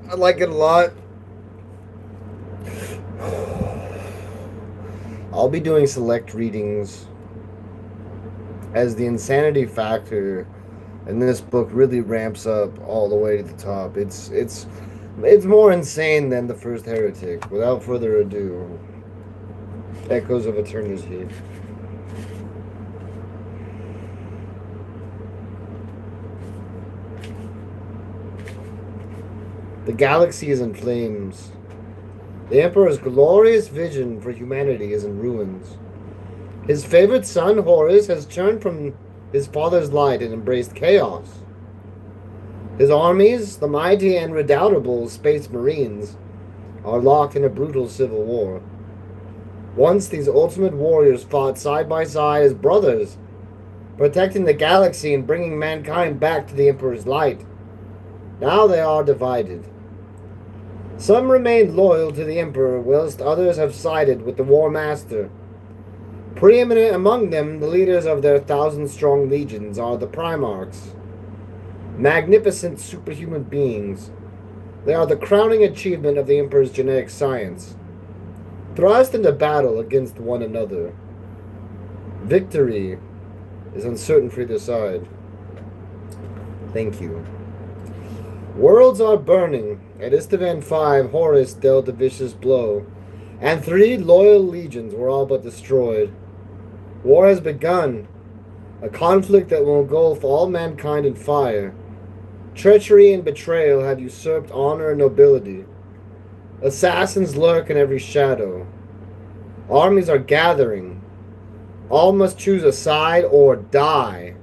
I like it a lot. I'll be doing select readings as the insanity factor in this book really ramps up all the way to the top. It's more insane than the first Heretic. Without further ado, Echoes of Eternity. The galaxy is in flames. The Emperor's glorious vision for humanity is in ruins. His favorite son, Horus, has turned from his father's light and embraced chaos. His armies, the mighty and redoubtable Space Marines, are locked in a brutal civil war. Once these ultimate warriors fought side by side as brothers, protecting the galaxy and bringing mankind back to the Emperor's light. Now they are divided. Some remain loyal to the Emperor, whilst others have sided with the War Master. Preeminent among them, the leaders of their thousand-strong legions are the Primarchs. Magnificent superhuman beings. They are the crowning achievement of the Emperor's genetic science. Thrust into battle against one another. Victory is uncertain for either side. Thank you. Worlds are burning. At Istavan 5, Horus dealt a vicious blow, and 3 loyal legions were all but destroyed. War has begun, a conflict that will engulf all mankind in fire. Treachery and betrayal have usurped honor and nobility. Assassins lurk in every shadow. Armies are gathering. All must choose a side or die.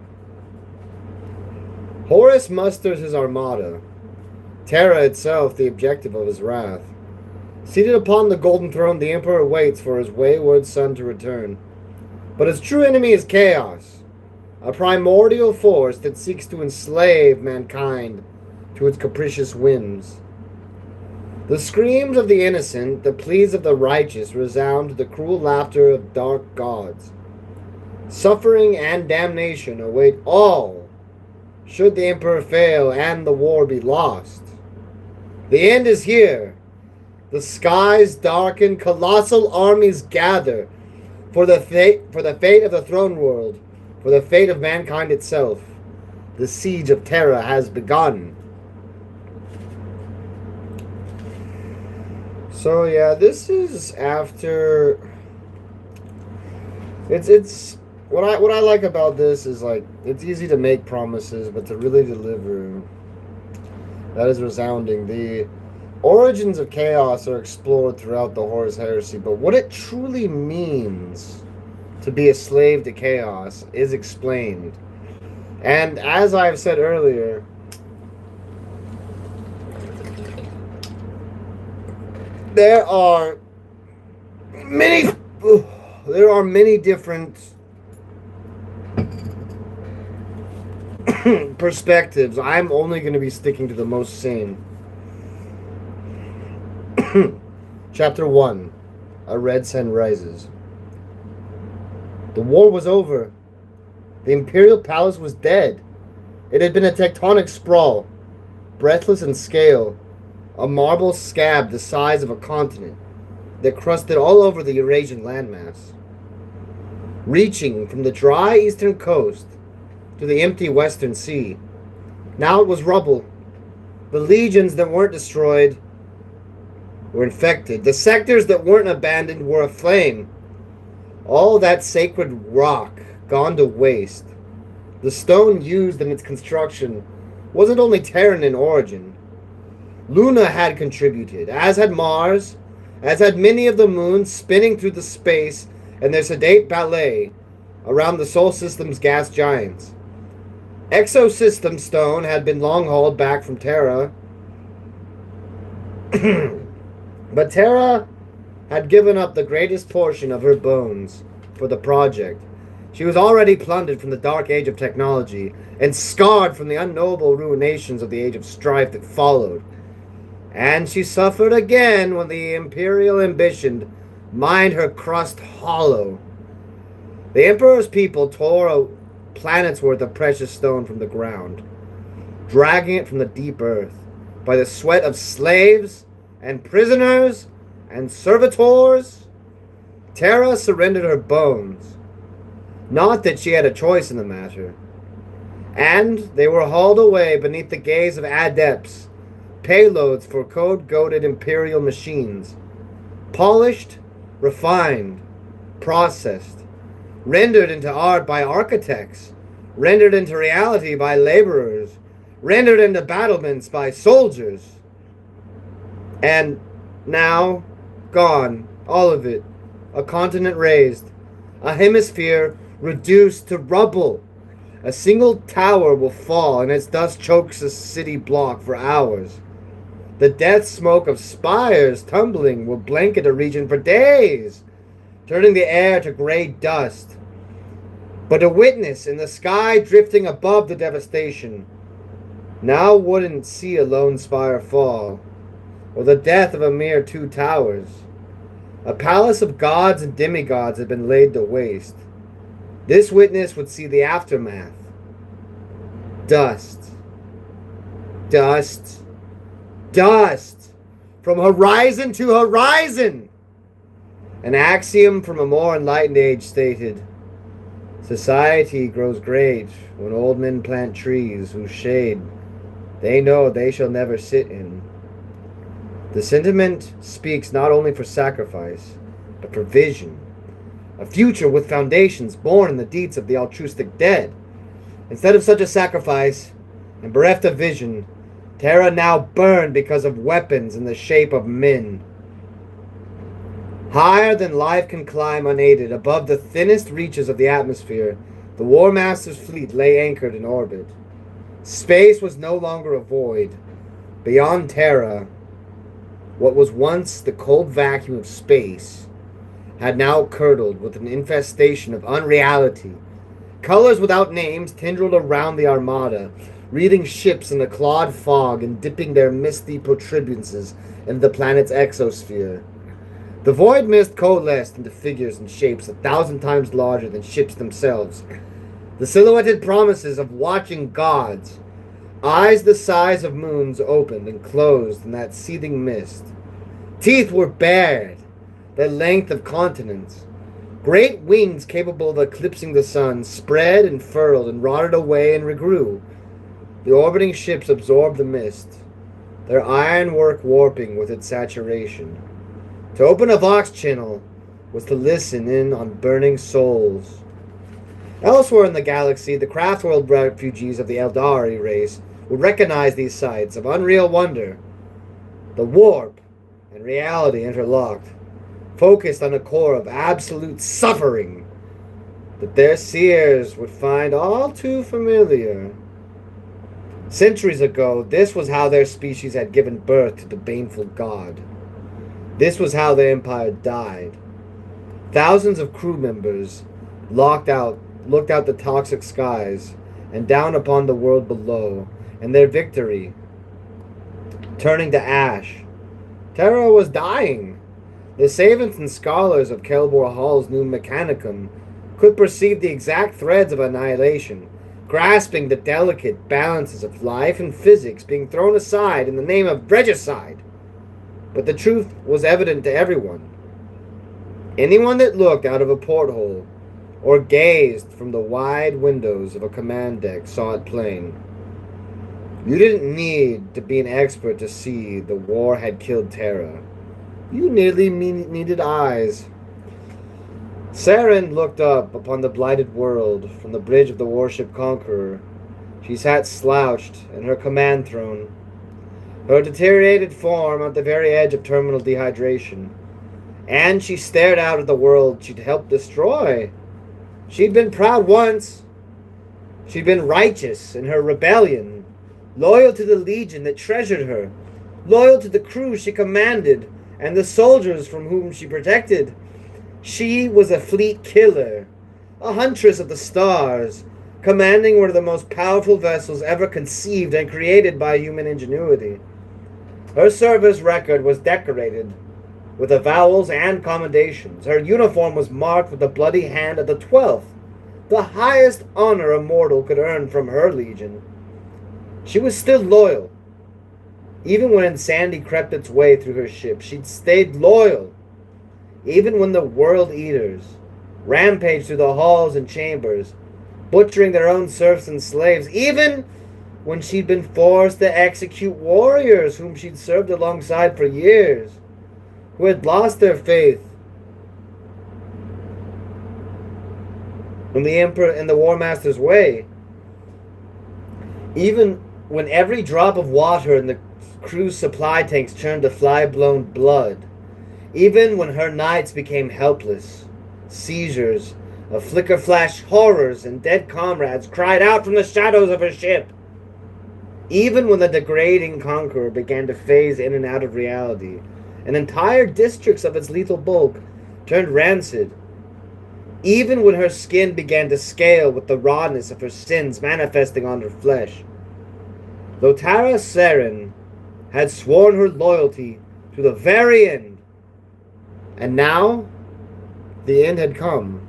Horus musters his armada. Terra itself the objective of his wrath. Seated upon the golden throne, the Emperor waits for his wayward son to return. But his true enemy is chaos, a primordial force that seeks to enslave mankind to its capricious whims. The screams of the innocent, the pleas of the righteous resound to the cruel laughter of dark gods. Suffering and damnation await all should the Emperor fail and the war be lost. The end is here. The skies darken, colossal armies gather for the fate of the throne world, for the fate of mankind itself. The siege of Terra has begun. So yeah, this is after. It's what I like about this is like it's easy to make promises, but to really deliver, that is resounding. The origins of chaos are explored throughout the Horus Heresy, but what it truly means to be a slave to chaos is explained. And as I've said earlier, there are many different perspectives. I'm only going to be sticking to the most sane. Chapter 1. A Red Sun Rises. The war was over. The Imperial Palace was dead. It had been a tectonic sprawl, breathless in scale, a marble scab the size of a continent that crusted all over the Eurasian landmass. Reaching from the dry eastern coast to the empty western sea. Now it was rubble. The legions that weren't destroyed were infected. The sectors that weren't abandoned were aflame. All that sacred rock gone to waste. The stone used in its construction wasn't only Terran in origin. Luna had contributed, as had Mars, as had many of the moons spinning through the space in their sedate ballet around the Sol System's gas giants. Exosystem stone had been long hauled back from Terra, but Terra had given up the greatest portion of her bones for the project. She was already plundered from the dark age of technology and scarred from the unknowable ruinations of the age of strife that followed. And she suffered again when the imperial ambition mined her crust hollow. The Emperor's people tore a planet's worth of precious stone from the ground, dragging it from the deep earth. by the sweat of slaves and prisoners and servitors, Terra surrendered her bones. Not that she had a choice in the matter. And they were hauled away beneath the gaze of adepts, payloads for code-goaded imperial machines, polished, refined, processed, rendered into art by architects, rendered into reality by laborers, rendered into battlements by soldiers. And now, gone, all of it, a continent razed, a hemisphere reduced to rubble. A single tower will fall, and its dust chokes a city block for hours. The death smoke of spires tumbling will blanket a region for days, turning the air to gray dust. But a witness in the sky drifting above the devastation now wouldn't see a lone spire fall, or the death of a mere 2 towers. A palace of gods and demigods had been laid to waste. This witness would see the aftermath. Dust. Dust. Dust. From horizon to horizon. An axiom from a more enlightened age stated, society grows great when old men plant trees whose shade they know they shall never sit in. The sentiment speaks not only for sacrifice, but for vision. A future with foundations born in the deeds of the altruistic dead. Instead of such a sacrifice, and bereft of vision, Terra now burned because of weapons in the shape of men. Higher than life can climb unaided, above the thinnest reaches of the atmosphere, the War Master's fleet lay anchored in orbit. Space was no longer a void. Beyond Terra, what was once the cold vacuum of space had now curdled with an infestation of unreality. Colors without names tendrilled around the armada, wreathing ships in a clawed fog and dipping their misty protuberances into the planet's exosphere. The void mist coalesced into figures and shapes 1,000 times larger than ships themselves. The silhouetted promises of watching gods. Eyes the size of moons opened and closed in that seething mist. Teeth were bared, the length of continents. Great wings capable of eclipsing the sun spread and furled and rotted away and regrew. The orbiting ships absorbed the mist, their ironwork warping with its saturation. To open a Vox channel was to listen in on burning souls. Elsewhere in the galaxy, the Craftworld refugees of the Eldari race would recognize these sights of unreal wonder. The warp and reality interlocked, focused on a core of absolute suffering that their seers would find all too familiar. Centuries ago, this was how their species had given birth to the baneful god. This was how their empire died. Thousands of crew members looked out the toxic skies and down upon the world below, and their victory turning to ash. Terra was dying. The savants and scholars of Kelbor Hall's new Mechanicum could perceive the exact threads of annihilation, grasping the delicate balances of life and physics being thrown aside in the name of regicide. But the truth was evident to everyone. Anyone that looked out of a porthole or gazed from the wide windows of a command deck saw it plain. You didn't need to be an expert to see the war had killed Terra. You merely needed eyes. Saren looked up upon the blighted world from the bridge of the warship Conqueror. She sat slouched in her command throne, her deteriorated form at the very edge of terminal dehydration, and she stared out at the world she'd helped destroy. She'd been proud once. She'd been righteous in her rebellion, loyal to the legion that treasured her, loyal to the crew she commanded and the soldiers from whom she protected. She was a fleet killer, a huntress of the stars, commanding one of the most powerful vessels ever conceived and created by human ingenuity. Her service record was decorated with avowals and commendations. Her uniform was marked with the bloody hand of the 12th, the highest honor a mortal could earn from her legion. She was still loyal, Even when insanity crept its way through her ship, she'd stayed loyal. Even when the world eaters rampaged through the halls and chambers, butchering their own serfs and slaves, even when she'd been forced to execute warriors whom she'd served alongside for years, who had lost their faith in the Emperor and the War Master's way. Even when every drop of water in the crew's supply tanks turned to fly-blown blood. Even when her nights became helpless, seizures of flicker-flash horrors and dead comrades cried out from the shadows of her ship. Even when the degrading conqueror began to phase in and out of reality, and entire districts of its lethal bulk turned rancid. Even when her skin began to scale with the rawness of her sins manifesting on her flesh. Lotara Saren had sworn her loyalty to the very end. And now, the end had come.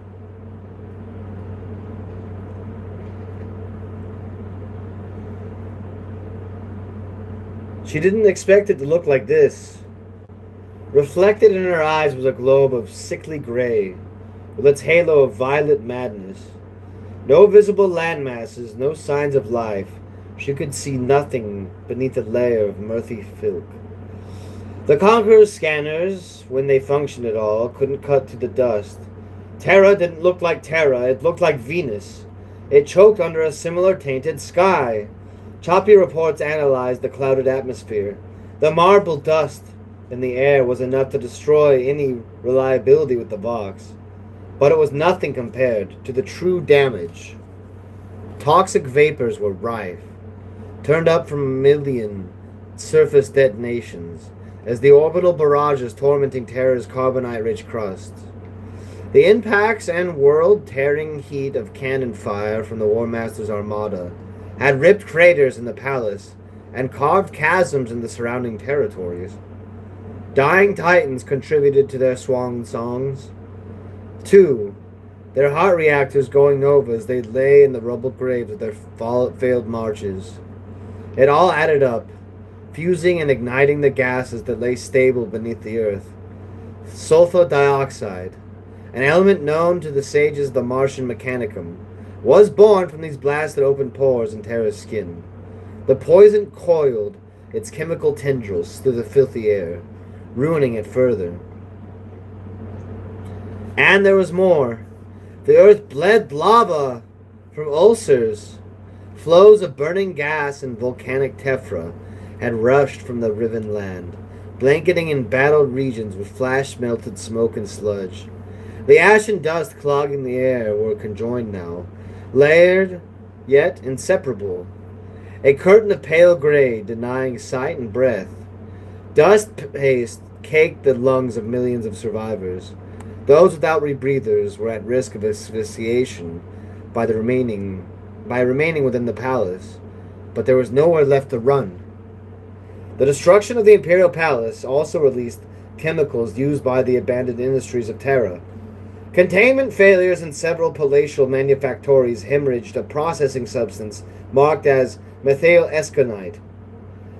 She didn't expect it to look like this. Reflected in her eyes was a globe of sickly gray, with its halo of violet madness. No visible landmasses, no signs of life. She could see nothing beneath a layer of murky filth. The Conqueror's scanners, when they functioned at all, couldn't cut through the dust. Terra didn't look like Terra, it looked like Venus. It choked under a similar tainted sky. Choppy reports analyzed the clouded atmosphere. The marble dust in the air was enough to destroy any reliability with the box. But it was nothing compared to the true damage. Toxic vapors were rife, turned up from a million surface detonations, as the orbital barrages tormenting Terra's carbonite-rich crust. The impacts and world-tearing heat of cannon fire from the War Master's armada had ripped craters in the palace and carved chasms in the surrounding territories. Dying titans contributed to their swan songs. Too, their heart reactors going nova as they lay in the rubble graves of their failed marches. It all added up, fusing and igniting the gases that lay stable beneath the earth. Sulfur dioxide, an element known to the sages of the Martian Mechanicum, was born from these blasted open pores in Terra's skin. The poison coiled its chemical tendrils through the filthy air, ruining it further. And there was more. The earth bled lava from ulcers. Flows of burning gas and volcanic tephra had rushed from the riven land, blanketing embattled regions with flash-melted smoke and sludge. The ash and dust clogging the air were conjoined now, layered, yet inseparable. A curtain of pale gray denying sight and breath. Dust paste caked the lungs of millions of survivors. Those without rebreathers were at risk of asphyxiation by remaining within the palace, but there was nowhere left to run. The destruction of the Imperial Palace also released chemicals used by the abandoned industries of Terra. Containment failures in several palatial manufactories hemorrhaged a processing substance marked as methyl esconite.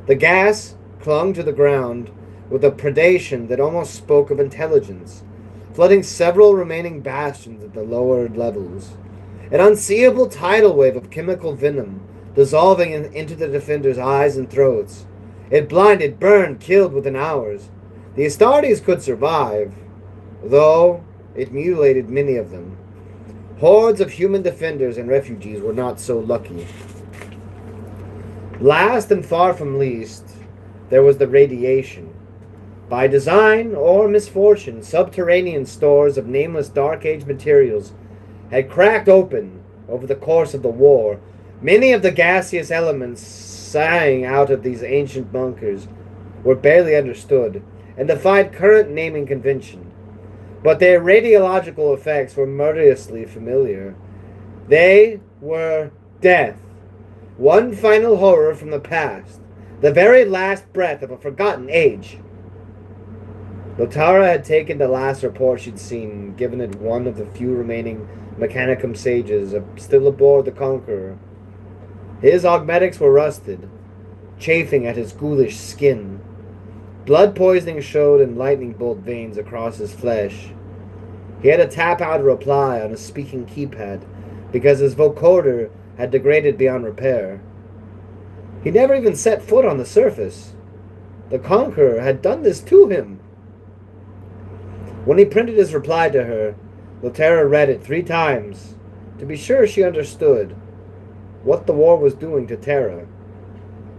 The gas clung to the ground with a predation that almost spoke of intelligence, flooding several remaining bastions at the lower levels. An unseeable tidal wave of chemical venom dissolving into the defenders' eyes and throats. It blinded, burned, killed within hours. The Astartes could survive, though it mutilated many of them. Hordes of human defenders and refugees were not so lucky. Last and far from least, there was the radiation. By design or misfortune, subterranean stores of nameless Dark Age materials had cracked open over the course of the war. Many of the gaseous elements sighing out of these ancient bunkers were barely understood and defied current naming convention. But their radiological effects were murderously familiar. They were death. One final horror from the past. The very last breath of a forgotten age. Lotara had taken the last report she'd seen, given it one of the few remaining Mechanicum sages still aboard the Conqueror. His augmetics were rusted, chafing at his ghoulish skin. Blood poisoning showed in lightning bolt veins across his flesh. He had to tap out a reply on his speaking keypad because his vocoder had degraded beyond repair. He never even set foot on the surface. The Conqueror had done this to him. When he printed his reply to her, Lotera read it 3 times to be sure she understood what the war was doing to Terra.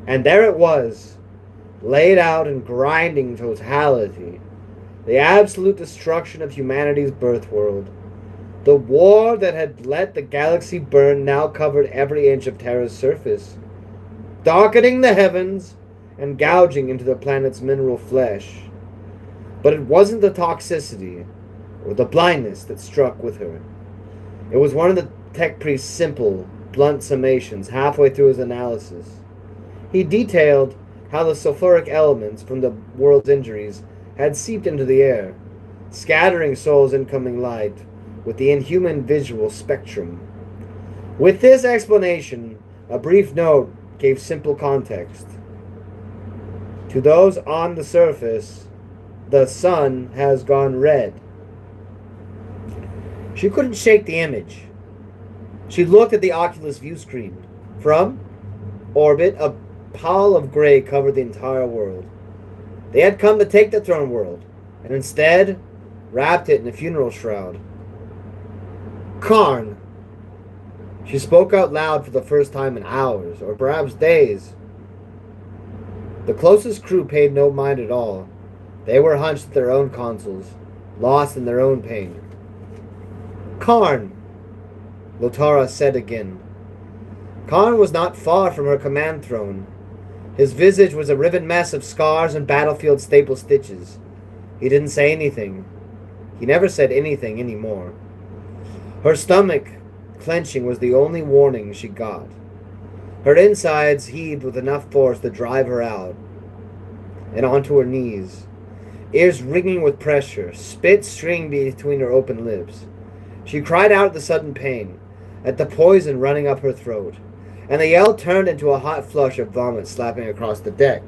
And there it was, laid out in grinding totality. The absolute destruction of humanity's birth world. The war that had let the galaxy burn now covered every inch of Terra's surface, darkening the heavens and gouging into the planet's mineral flesh. But it wasn't the toxicity or the blindness that struck with her. It was one of the tech priest's simple, blunt summations halfway through his analysis. He detailed how the sulfuric elements from the world's injuries had seeped into the air, scattering Sol's incoming light with the inhuman visual spectrum. With this explanation, a brief note gave simple context. To those on the surface, the sun has gone red. She couldn't shake the image. She looked at the Oculus view screen. From orbit, a pall of gray covered the entire world. They had come to take the throne world, and instead wrapped it in a funeral shroud. Karn! She spoke out loud for the first time in hours, or perhaps days. The closest crew paid no mind at all. They were hunched at their own consoles, lost in their own pain. Karn! Lotara said again. Karn was not far from her command throne. His visage was a riven mess of scars and battlefield staple stitches. He didn't say anything. He never said anything anymore. Her stomach clenching was the only warning she got. Her insides heaved with enough force to drive her out and onto her knees, ears ringing with pressure, spit streaming between her open lips. She cried out at the sudden pain, at the poison running up her throat, and the yell turned into a hot flush of vomit slapping across the deck.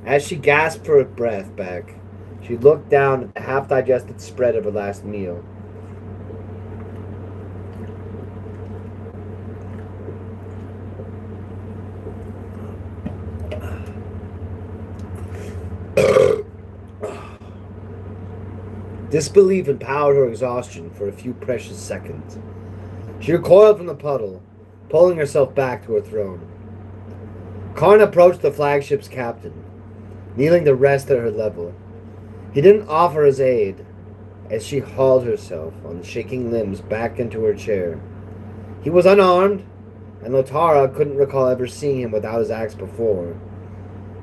As she gasped for her breath back, she looked down at the half-digested spread of her last meal. Disbelief empowered her exhaustion for a few precious seconds. She recoiled from the puddle, pulling herself back to her throne. Karn approached the flagship's captain, kneeling to rest at her level. He didn't offer his aid as she hauled herself on shaking limbs back into her chair. He was unarmed, and Lotara couldn't recall ever seeing him without his axe before.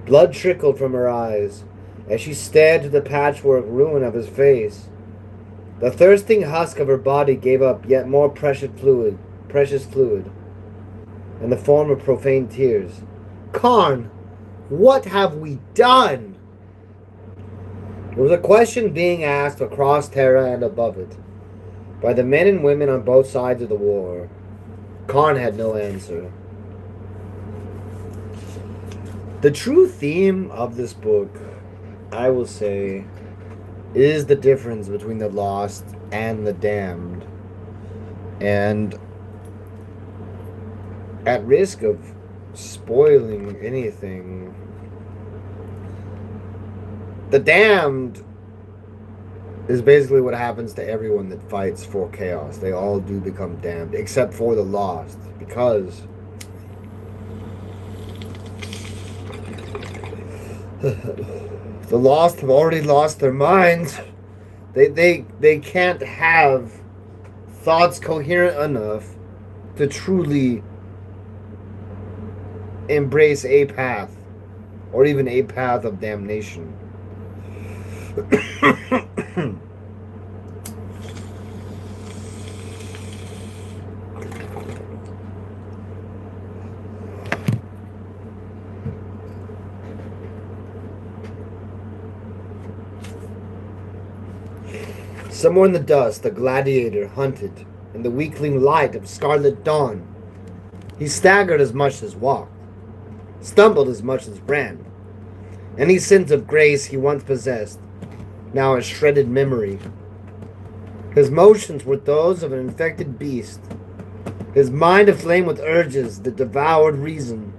Blood trickled from her eyes as she stared to the patchwork ruin of his face. The thirsting husk of her body gave up yet more precious fluid, in the form of profane tears. Karn, what have we done? It was a question being asked across Terra and above it, by the men and women on both sides of the war. Karn had no answer. The true theme of this book, I will say, is the difference between the lost and the damned. And at risk of spoiling anything, the damned is basically what happens to everyone that fights for chaos. They all do become damned, except for the lost, because the lost have already lost their minds. They can't have thoughts coherent enough to truly embrace a path, or even a path of damnation. Somewhere in the dust, a gladiator hunted in the weakling light of scarlet dawn. He staggered as much as walked, stumbled as much as ran. Any sense of grace he once possessed, now a shredded memory. His motions were those of an infected beast, his mind aflame with urges that devoured reason.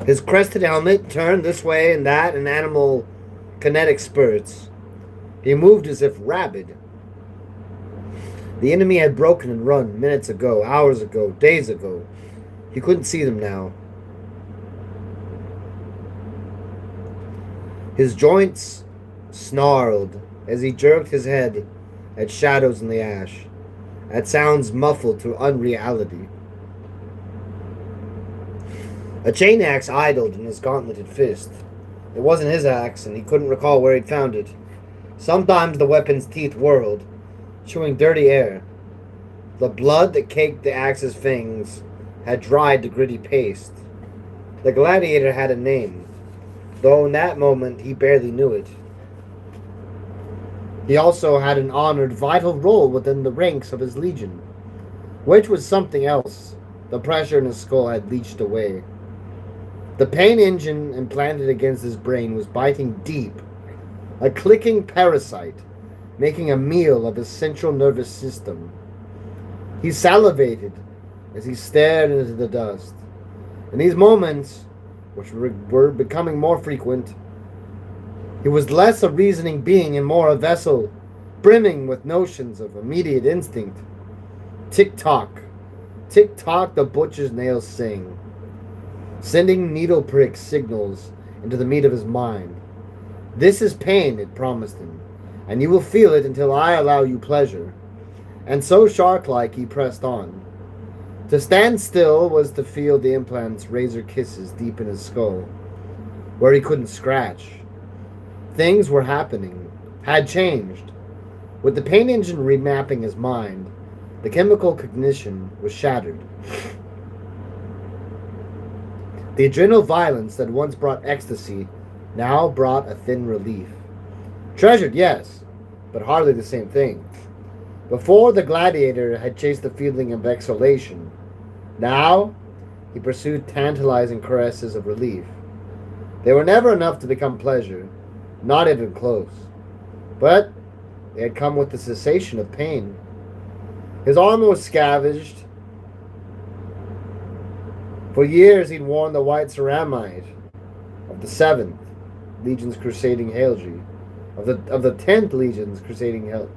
His crested helmet turned this way and that in animal kinetic spurts. He moved as if rabid. The enemy had broken and run minutes ago, hours ago, days ago. He couldn't see them now. His joints snarled as he jerked his head at shadows in the ash, at sounds muffled to unreality. A chain axe idled in his gauntleted fist. It wasn't his axe, and he couldn't recall where he'd found it. Sometimes the weapon's teeth whirled, chewing dirty air. The blood that caked the axe's fangs had dried to gritty paste. The gladiator had a name, though in that moment he barely knew it. He also had an honored, vital role within the ranks of his legion, which was something else the pressure in his skull had leached away. The pain engine implanted against his brain was biting deep, a clicking parasite, making a meal of his central nervous system. He salivated as he stared into the dust. In these moments, which were becoming more frequent, he was less a reasoning being and more a vessel brimming with notions of immediate instinct. Tick-tock, tick-tock the butcher's nails sing, sending needle prick signals into the meat of his mind. This is pain, it promised him, and you will feel it until I allow you pleasure. And so shark-like he pressed on. To stand still was to feel the implant's razor kisses deep in his skull, where he couldn't scratch. Things were happening, had changed. With the pain engine remapping his mind, the chemical cognition was shattered. The adrenal violence that once brought ecstasy now brought a thin relief. Treasured, yes, but hardly the same thing. Before, the gladiator had chased the feeling of exhalation. Now, he pursued tantalizing caresses of relief. They were never enough to become pleasure, not even close. But they had come with the cessation of pain. His armor was scavenged. For years he'd worn the white ceramide of the 7th Legion's crusading heraldry, of the 10th Legion's crusading heraldry,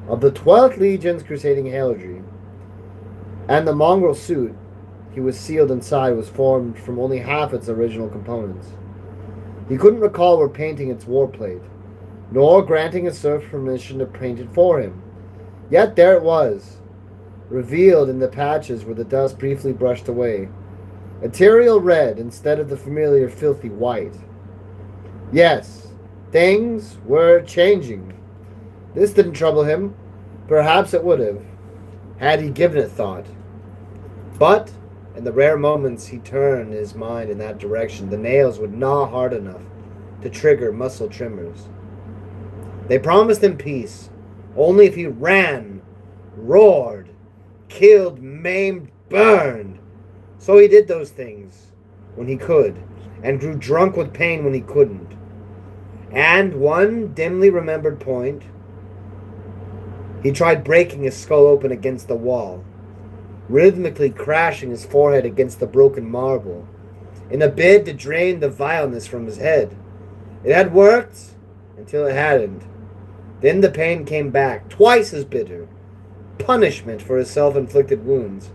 of the 12th Legion's crusading heraldry, and the mongrel suit he was sealed inside was formed from only half its original components. He couldn't recall repainting its warplate, nor granting a serf permission to paint it for him. Yet there it was, revealed in the patches where the dust briefly brushed away. Ethereal red instead of the familiar filthy white. Yes, things were changing. This didn't trouble him. Perhaps it would have, had he given it thought. But, in the rare moments he turned his mind in that direction, the nails would gnaw hard enough to trigger muscle tremors. They promised him peace, only if he ran, roared, killed, maimed, burned. So he did those things when he could, and grew drunk with pain when he couldn't. And one dimly remembered point, he tried breaking his skull open against the wall, rhythmically crashing his forehead against the broken marble, in a bid to drain the vileness from his head. It had worked until it hadn't. Then the pain came back, twice as bitter. Punishment for his self-inflicted wounds.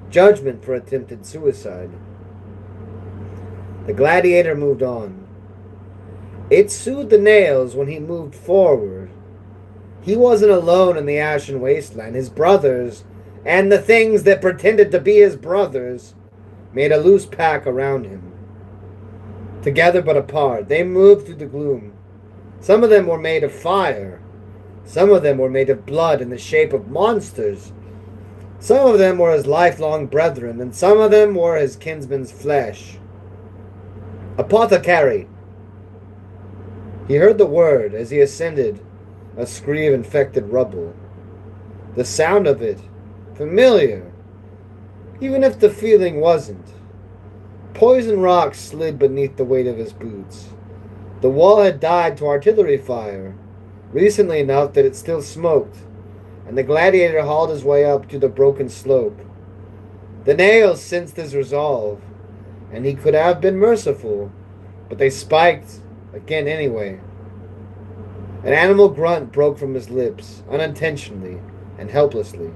Judgment for attempted suicide. The gladiator moved on. It soothed the nails when he moved forward. He wasn't alone in the ashen wasteland. His brothers, and the things that pretended to be his brothers, made a loose pack around him. Together but apart, they moved through the gloom. Some of them were made of fire. Some of them were made of blood in the shape of monsters. Some of them were his lifelong brethren, and some of them were his kinsman's flesh. Apothecary. He heard the word as he ascended a scree of infected rubble. The sound of it, familiar. even if the feeling wasn't. Poison rocks slid beneath the weight of his boots. The wall had died to artillery fire, recently enough that it still smoked, and the gladiator hauled his way up to the broken slope. The nails sensed his resolve, and he could have been merciful, but they spiked again anyway. An animal grunt broke from his lips, unintentionally and helplessly.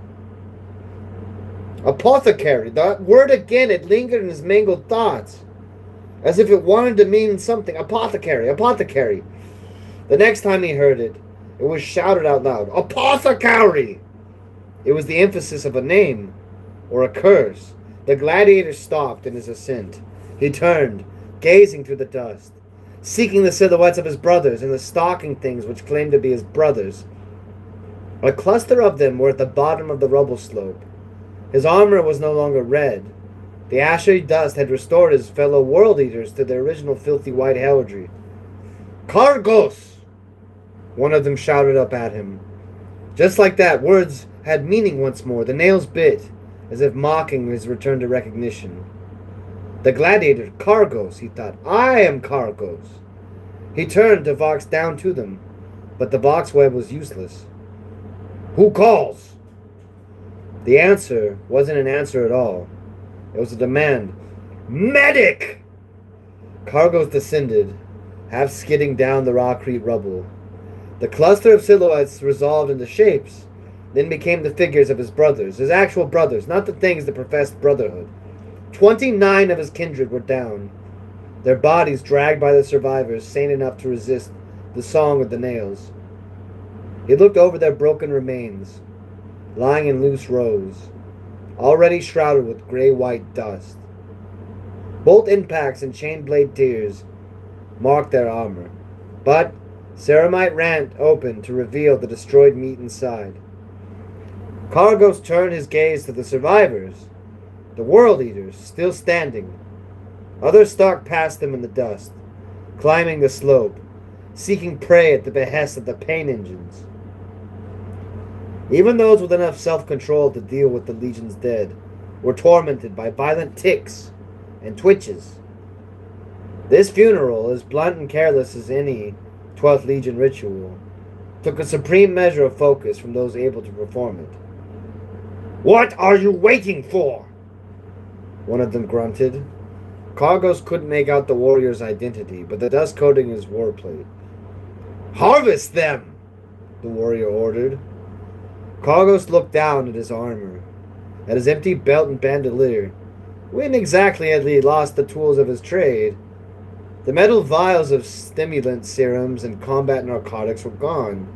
Apothecary, that word again, it lingered in his mangled thoughts, as if it wanted to mean something. Apothecary, apothecary. The next time he heard it, it was shouted out loud. Apothecary! It was the emphasis of a name, or a curse. The gladiator stopped in his ascent. He turned, gazing through the dust, seeking the silhouettes of his brothers and the stalking things which claimed to be his brothers. A cluster of them were at the bottom of the rubble slope. His armor was no longer red. The ashy dust had restored his fellow world-eaters to their original filthy white heraldry. Cargos! One of them shouted up at him. Just like that, words had meaning once more. The nails bit, as if mocking his return to recognition. The gladiator, Cargos, he thought. I am Cargos. He turned to box down to them, but the box web was useless. Who calls? The answer wasn't an answer at all. It was a demand. Medic! Cargos descended, half skidding down the rock-creep rubble. The cluster of silhouettes resolved into shapes, then became the figures of his brothers, his actual brothers, not the things that professed brotherhood. 29 of his kindred were down, their bodies dragged by the survivors, sane enough to resist the song of the nails. He looked over their broken remains, lying in loose rows, already shrouded with gray-white dust. Bolt impacts and chain blade tears marked their armor, but ceramite rent open to reveal the destroyed meat inside. Cargos turned his gaze to the survivors, the world-eaters, still standing. Others stalked past them in the dust, climbing the slope, seeking prey at the behest of the pain engines. Even those with enough self-control to deal with the Legion's dead were tormented by violent tics and twitches. This funeral, as blunt and careless as any 12th Legion ritual, took a supreme measure of focus from those able to perform it. What are you waiting for? One of them grunted. Cargos couldn't make out the warrior's identity, but the dust coating his warplate. Harvest them! The warrior ordered. Cargos looked down at his armor, at his empty belt and bandolier. When exactly had he lost the tools of his trade? The metal vials of stimulant serums and combat narcotics were gone.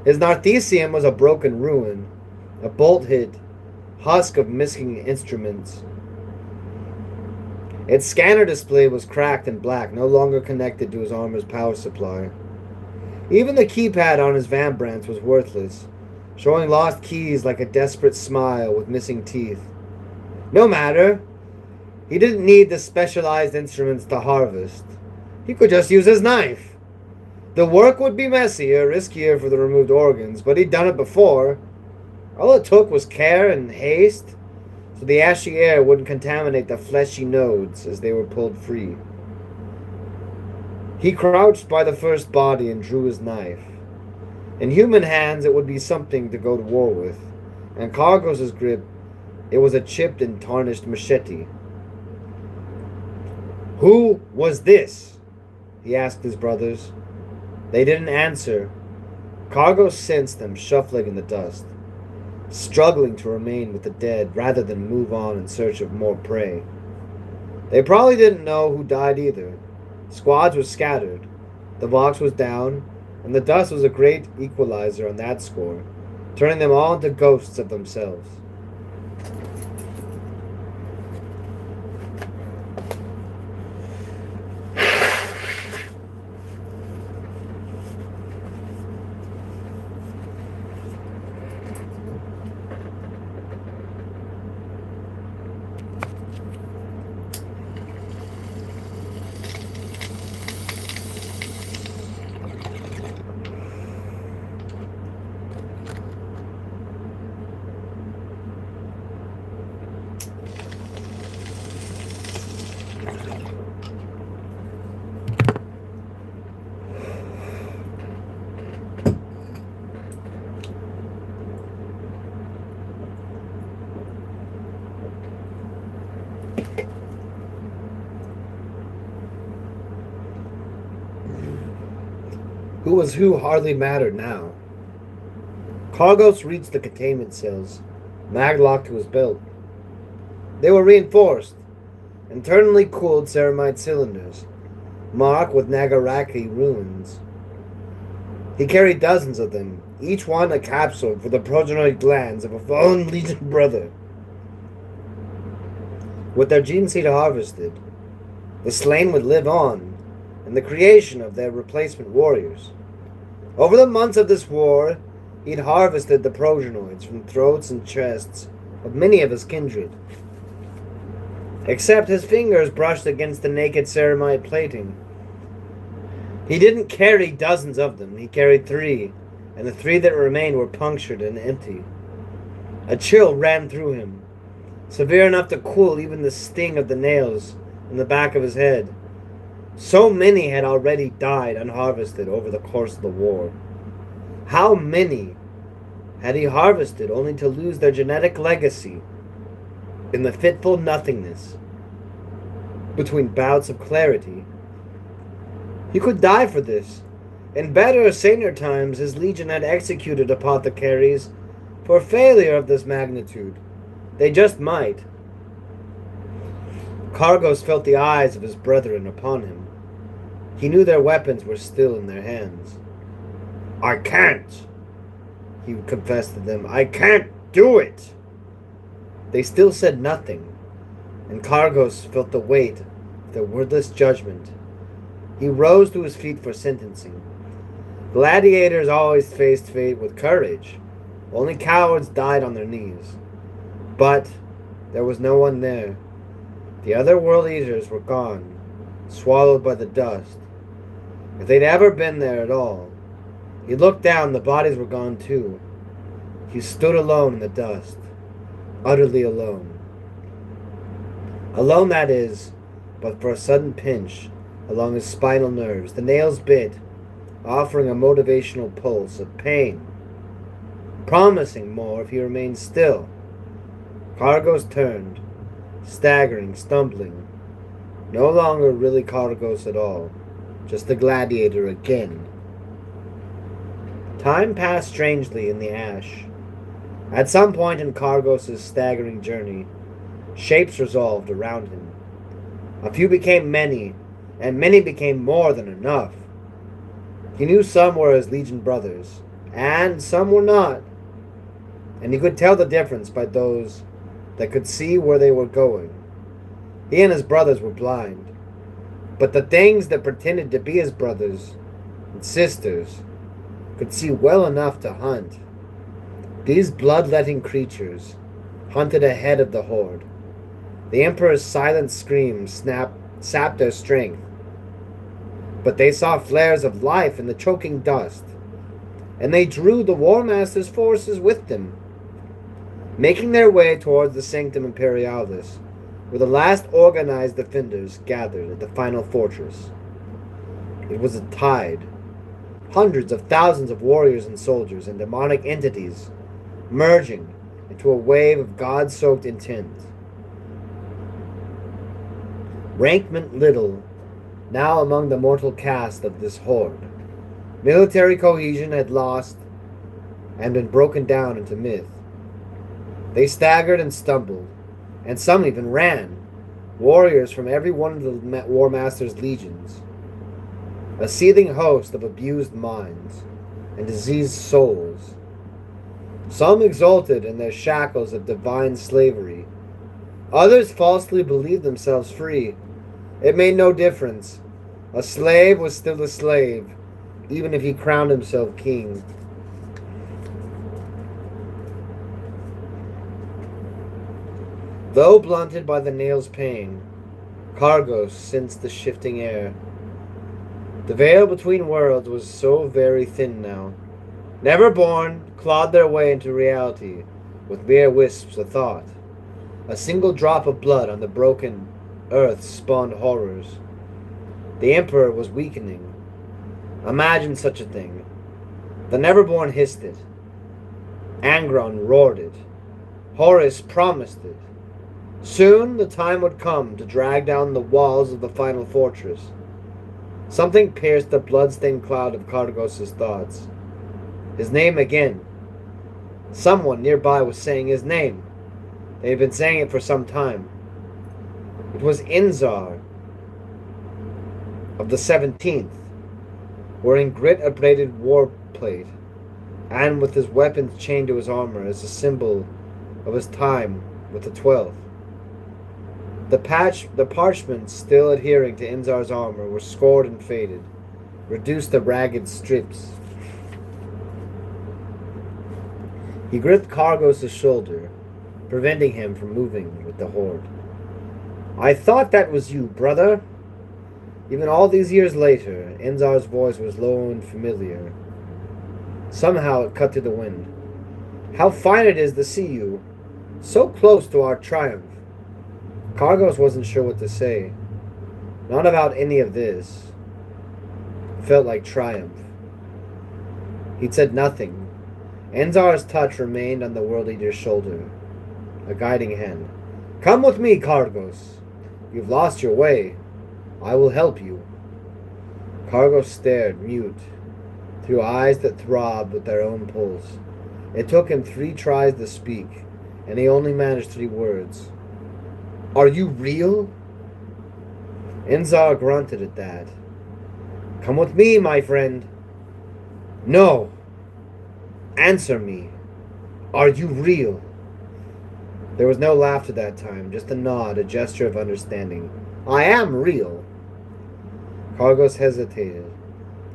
His narthecium was a broken ruin, a bolt-hit husk of missing instruments. Its scanner display was cracked and black, no longer connected to his armor's power supply. Even the keypad on his Van Brandt was worthless, showing lost keys like a desperate smile with missing teeth. No matter. He didn't need the specialized instruments to harvest. He could just use his knife. The work would be messier, riskier for the removed organs, but he'd done it before. All it took was care and haste, so the ashy air wouldn't contaminate the fleshy nodes as they were pulled free. He crouched by the first body and drew his knife. In human hands, it would be something to go to war with, and Cargos' grip, it was a chipped and tarnished machete. Who was this? He asked his brothers. They didn't answer. Cargos sensed them shuffling in the dust, struggling to remain with the dead rather than move on in search of more prey. They probably didn't know who died either. Squads were scattered. The box was down, and the dust was a great equalizer on that score, turning them all into ghosts of themselves. Who was who hardly mattered now. Kargos reached the containment cells, maglock to his belt. They were reinforced, internally cooled ceramite cylinders, marked with Nagaraki runes. He carried dozens of them, each one a capsule for the progenoid glands of a fallen Legion brother. With their gene seed harvested, the slain would live on in the creation of their replacement warriors. Over the months of this war, he'd harvested the progenoids from throats and chests of many of his kindred. Except his fingers brushed against the naked ceramite plating. He didn't carry dozens of them, he carried 3, and the 3 that remained were punctured and empty. A chill ran through him, severe enough to cool even the sting of the nails in the back of his head. So many had already died unharvested over the course of the war. How many had he harvested only to lose their genetic legacy in the fitful nothingness between bouts of clarity? He could die for this. In better, saner times, his legion had executed apothecaries for failure of this magnitude. They just might. Kargos felt the eyes of his brethren upon him. He knew their weapons were still in their hands. "I can't," he confessed to them. "I can't do it." They still said nothing, and Kargos felt the weight of their wordless judgment. He rose to his feet for sentencing. Gladiators always faced fate with courage. Only cowards died on their knees. But there was no one there. The other world eaters were gone, swallowed by the dust. If they'd ever been there at all. He looked down, the bodies were gone too. He stood alone in the dust, utterly alone. Alone, that is, but for a sudden pinch along his spinal nerves. The nails bit, offering a motivational pulse of pain, promising more if he remained still. Kargos turned, staggering, stumbling. No longer really Kargos at all, just the gladiator again. Time passed strangely in the ash. At some point in Kargos' staggering journey, shapes resolved around him. A few became many, and many became more than enough. He knew some were his Legion brothers, and some were not. And he could tell the difference by those that could see where they were going. He and his brothers were blind, but the things that pretended to be his brothers and sisters could see well enough to hunt. These bloodletting creatures hunted ahead of the horde. The Emperor's silent screams sapped their strength, but they saw flares of life in the choking dust, and they drew the War Master's forces with them, making their way towards the Sanctum Imperialis, where the last organized defenders gathered at the final fortress. It was a tide. Hundreds of thousands of warriors and soldiers and demonic entities merging into a wave of God-soaked intent. Rank meant little now among the mortal cast of this horde. Military cohesion had lost and been broken down into myth. They staggered and stumbled, and some even ran, warriors from every one of the War Master's legions. A seething host of abused minds and diseased souls. Some exulted in their shackles of divine slavery. Others falsely believed themselves free. It made no difference. A slave was still a slave, even if he crowned himself king. Though blunted by the nail's pain, Kargos sensed the shifting air. The veil between worlds was so very thin now. Neverborn clawed their way into reality with mere wisps of thought. A single drop of blood on the broken earth spawned horrors. The Emperor was weakening. Imagine such a thing. The Neverborn hissed it. Angron roared it. Horus promised it. Soon the time would come to drag down the walls of the final fortress. Something pierced the blood-stained cloud of Cargos' thoughts. His name again. Someone nearby was saying his name. They had been saying it for some time. It was Inzar of the 17th, wearing grit-abraded war plate, and with his weapons chained to his armor as a symbol of his time with the 12th. The parchments still adhering to Inzar's armor were scored and faded, reduced to ragged strips. He gripped Cargos' shoulder, preventing him from moving with the horde. "I thought that was you, brother." Even all these years later, Inzar's voice was low and familiar. Somehow it cut through the wind. "How fine it is to see you, so close to our triumph." Cargos wasn't sure what to say. Not about any of this. It felt like triumph. He'd said nothing. Inzar's touch remained on the World Eater's shoulder, a guiding hand. "Come with me, Cargos. You've lost your way. I will help you." Cargos stared, mute, through eyes that throbbed with their own pulse. It took him 3 tries to speak, and he only managed 3 words. "Are you real?" Inzar grunted at that. "Come with me, my friend." "No. Answer me. Are you real?" There was no laughter that time, just a nod, a gesture of understanding. "I am real." Cargos hesitated.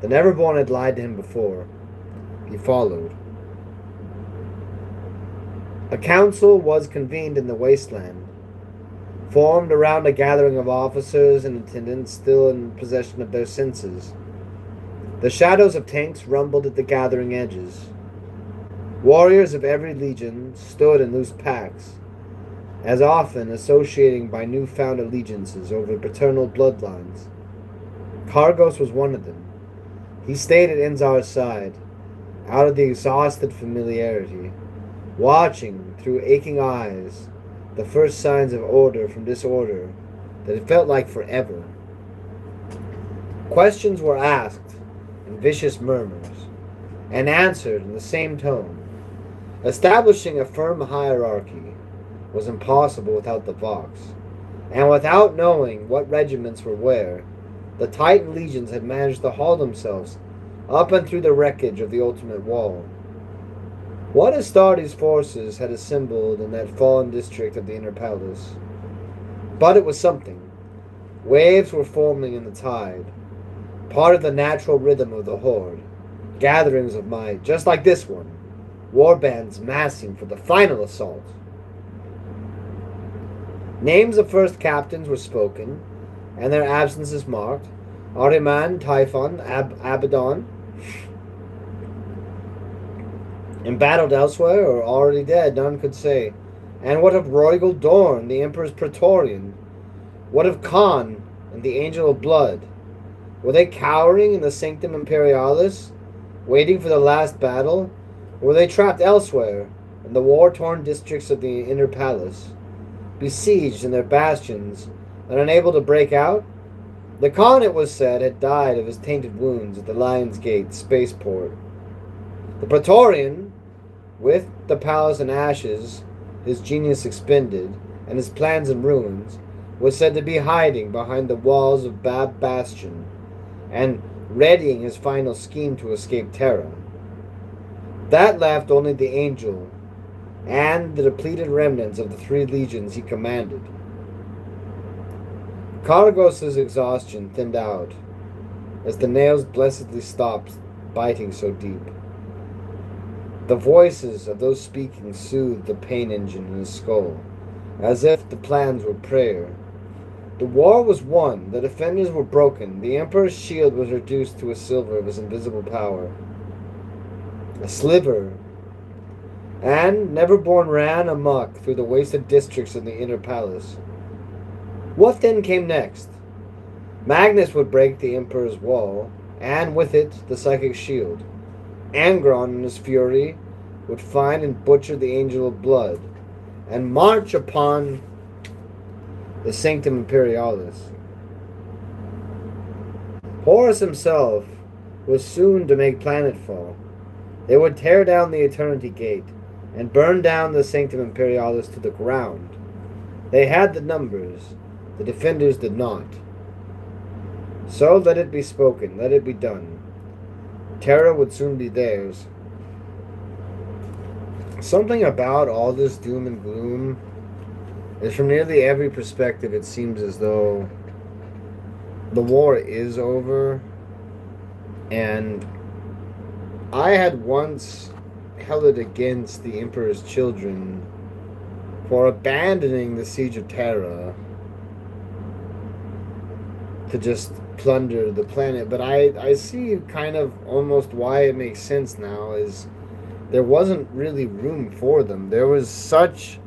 The Neverborn had lied to him before. He followed. A council was convened in the wasteland, formed around a gathering of officers and attendants still in possession of their senses. The shadows of tanks rumbled at the gathering edges. Warriors of every legion stood in loose packs, as often associating by newfound allegiances over paternal bloodlines. Cargos was one of them. He stayed at Inzar's side, out of the exhausted familiarity, watching through aching eyes the first signs of order from disorder that it felt like forever. Questions were asked in vicious murmurs, and answered in the same tone. Establishing a firm hierarchy was impossible without the Vox, and without knowing what regiments were where, the Titan legions had managed to haul themselves up and through the wreckage of the Ultimate Wall. What Astartes' forces had assembled in that fallen district of the Inner Palace? But it was something. Waves were forming in the tide, part of the natural rhythm of the Horde, gatherings of might, just like this one, war bands massing for the final assault. Names of first captains were spoken, and their absences marked. Ahriman, Typhon, Abaddon, embattled elsewhere or already dead, none could say. And what of Roigel Dorn, the Emperor's Praetorian? What of Khan and the Angel of Blood? Were they cowering in the Sanctum Imperialis, waiting for the last battle? Or were they trapped elsewhere, in the war-torn districts of the Inner Palace, besieged in their bastions and unable to break out? The Khan, it was said, had died of his tainted wounds at the Lion's Gate spaceport. The Praetorian, with the palace in ashes, his genius expended, and his plans in ruins, was said to be hiding behind the walls of Bab Bastion, and readying his final scheme to escape Terra. That left only the Angel, and the depleted remnants of the 3 legions he commanded. Cargos' exhaustion thinned out, as the nails blessedly stopped biting so deep. The voices of those speaking soothed the pain engine in his skull, as if the plans were prayer. The war was won, the defenders were broken, the Emperor's shield was reduced to a sliver of his invisible power. A sliver. And Neverborn ran amok through the wasted districts of the Inner Palace. What then came next? Magnus would break the Emperor's wall, and with it the psychic shield. Angron in his fury would find and butcher the Angel of Blood, and march upon the Sanctum Imperialis. Horus himself was soon to make planetfall. They would tear down the Eternity Gate and burn down the Sanctum Imperialis to the ground. They had the numbers, the defenders did not. So let it be spoken, let it be done. Terra would soon be theirs. Something about all this doom and gloom is from nearly every perspective it seems as though the war is over, and I had once held it against the Emperor's children for abandoning the siege of Terra to just plunder the planet. But I see kind of almost why it makes sense now is there wasn't really room for them. There was such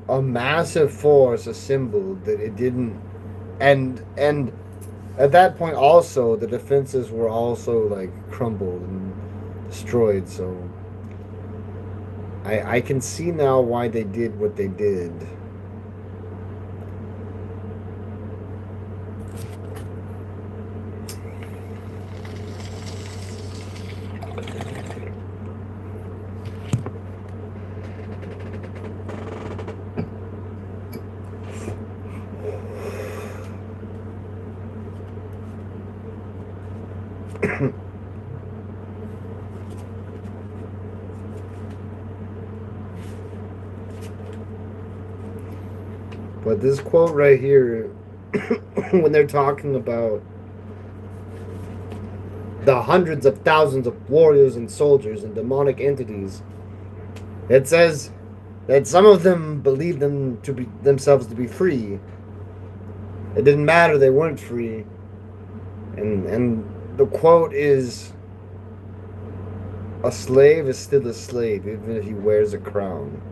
a massive force assembled that it didn't, and at that point also the defenses were also like crumbled and destroyed. So I can see now why they did what they did. But this quote right here, when they're talking about the hundreds of thousands of warriors and soldiers and demonic entities, it says that some of them believed themselves to be free. It didn't matter, they weren't free. And the quote is, "A slave is still a slave, even if he wears a crown."